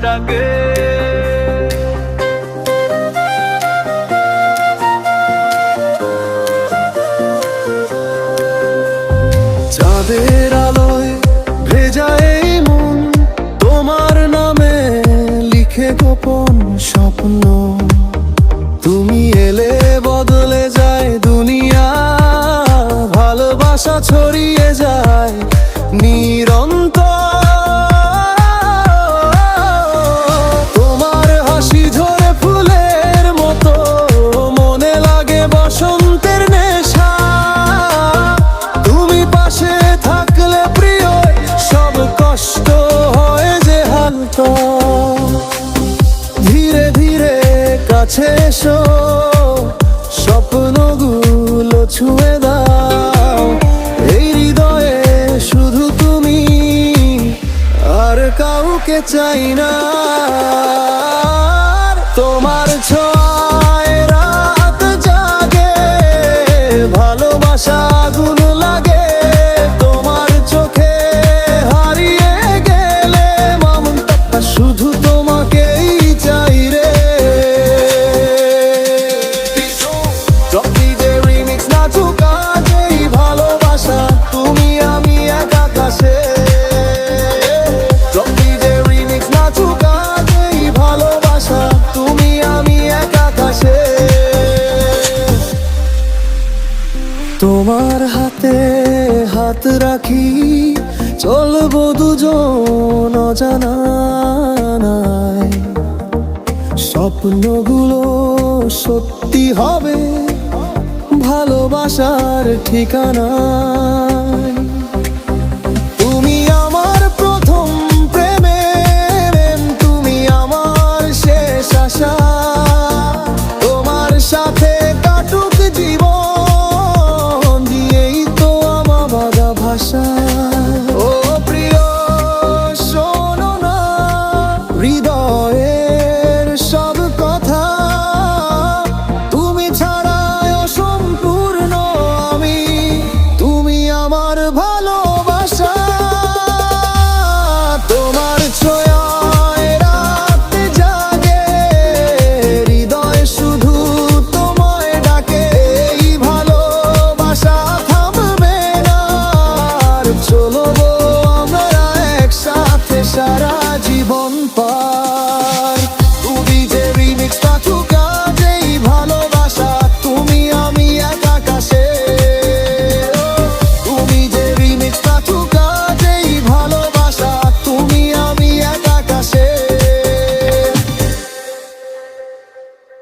ডাকে। চাঁদের আলোয় ভেজা এই মন, তোমার নামে লিখে গোপন স্বপ্ন। তুমি এলে বদলে যায় দুনিয়া, ভালোবাসা ছড়িয়ে যায় নিরন্তর। তোমার হাসি ঝরে ফুলের মতো, মনে লাগে বসন্তের নেশা। তুমি পাশে থাকলে প্রিয় সব কষ্ট হয় যে হালকা। ধীরে ধীরে কাছে এসো, স্বপ্নগুলো ছুঁয়ে দাও। এই হৃদয়ে শুধু তুমি, আর কাউকে চাই না। তোমার ছোঁয়ায় রাত জাগে, ভালোবাসা আগুন লাগে। তোমার চোখে হারিয়ে গেলে মমতা শুধু তোমাকেই চাই রে। রিমিক্স না ঝুঁকা যেই ভালোবাসা, তুমি আমি এক আকাশে। রিমিক্স না ঝুঁকা যেই ভালোবাসা, তুমি আমি এক আকাশে। তোমার হাতে হাত রাখি, চলবো দুজন অজানায়। স্বপ্নগুলো সত্যি হবে ভালোবাসার ঠিকানায়। তুমি আমার প্রথম প্রেম, তুমি আমার শেষ আশা। তোমার সাথে কাটুক জীবন, দিয়েই তো আমার বাঁধা ভাষা। ও প্রিয় শোনো না হৃদয়ের সব কথা, তুমি ছাড়া অসম্পূর্ণ আমি। তুমি আমার ভালোবাসা, তোমার ছোঁয়ায় রাত জাগে, হৃদয় শুধু তোমায় ডাকে। এই ভালোবাসা থামবে না, আর চলবো আমরা একসাথে সারা জীবন পার।